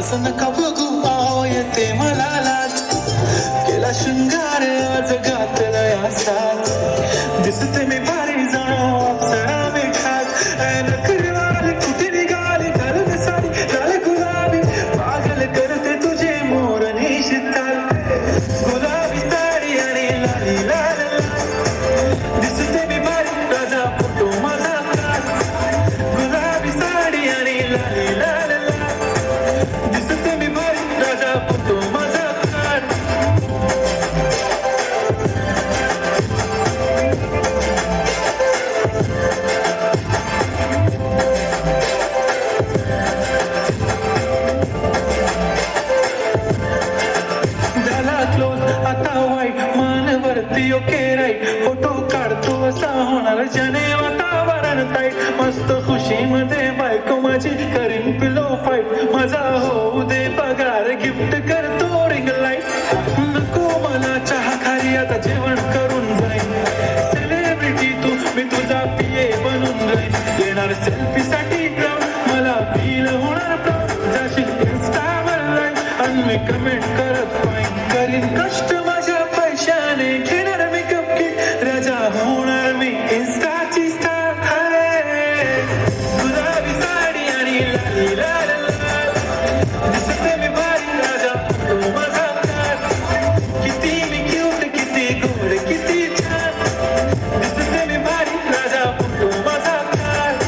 असं नका बघू आव येते मला लाज केला शृंगार आज घातलाय असाच दिसते मी भारी जाणो अप्सरा मी खास नखरेवाली कुठे निघाली घालून साडी लाल गुलाबी पागल करते तुझे मोर निशित चाल गुलाबी साडी आणि लाली लाल दिसते मी भारी राजा फोटो माझा काढ गुलाबी साडी आणि लाली लाल दिसते मी भारी राजा फोटो माझा काढ आता वाईट मानवरती ओके राईट फोटो काढतो असा होणार जने वातावरण ताईट मस्त खुशीमध्ये बायको माझी करीन पिलो फाईट माझा होऊ दे पगार गिफ्ट करतो रिंग लाईट नको मला चहा खाली आता जेवण करून जाईन सेलिब्रिटी तू मी तुझा पिये बनून जाईन येणार सेल्फी साठी ग्राउंड मला फील होणार प्राऊड जाशील इन्स्टावर लाईक आणि मी कमेंट करत पाहिन करीन कष्ट माझ्या पैशाने घेणार मेकअप किट राजा होणार मी इन्स्टाची स्टार गुलाबी साडी आणि लाली लाल दिसते मी भारी राजा तो माझा कार किती मी क्यूट किती गोड किती छान दिसते मी भारी राजा तो माझा कार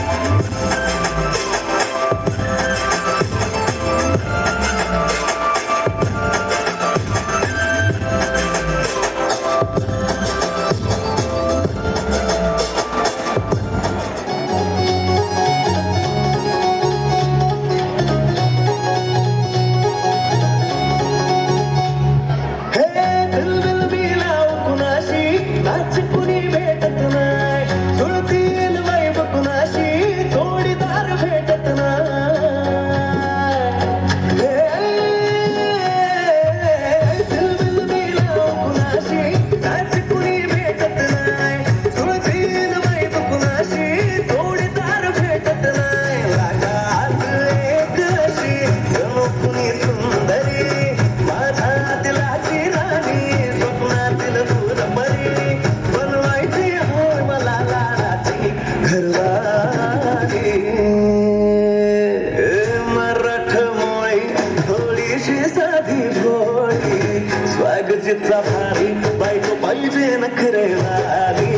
स्वागतीचा भारी बायको पाहिजे नखरेवाली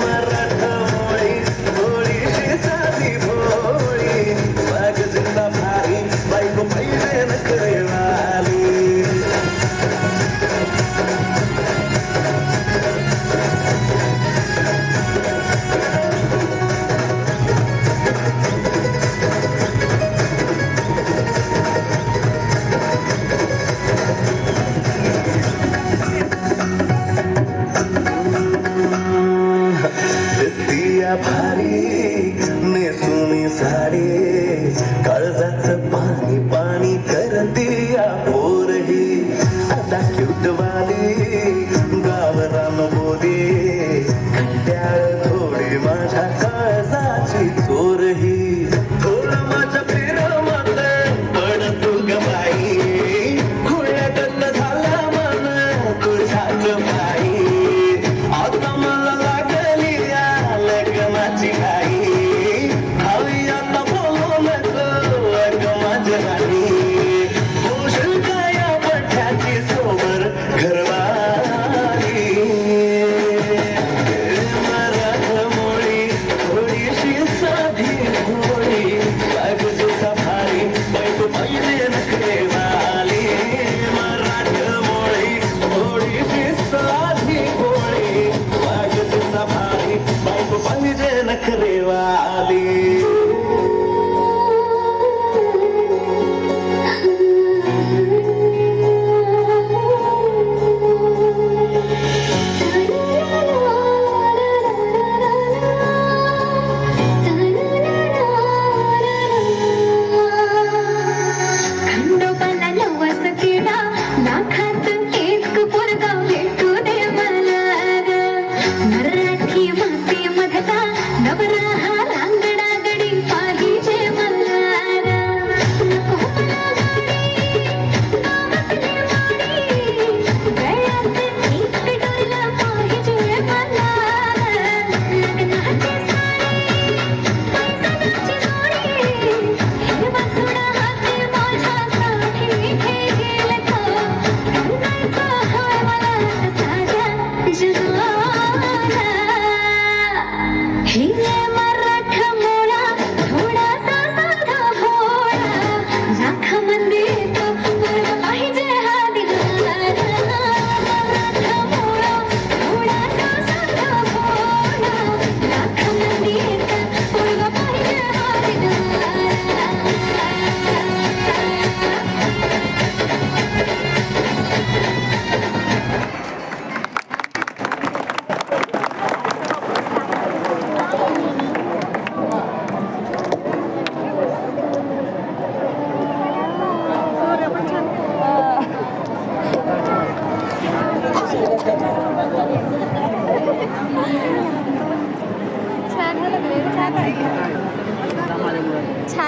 मराठमोळी थोडीशी साधी भोळी स्वागतीचा भारी बायको पाहिजे नखरेवाली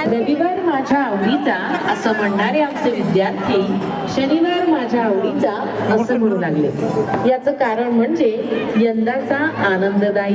रविवार माझ्या आवडीचा असं म्हणणारे आमचे विद्यार्थी शनिवार माझ्या आवडीचा असं म्हणू लागले. याचं कारण म्हणजे यंदाचा आनंददायी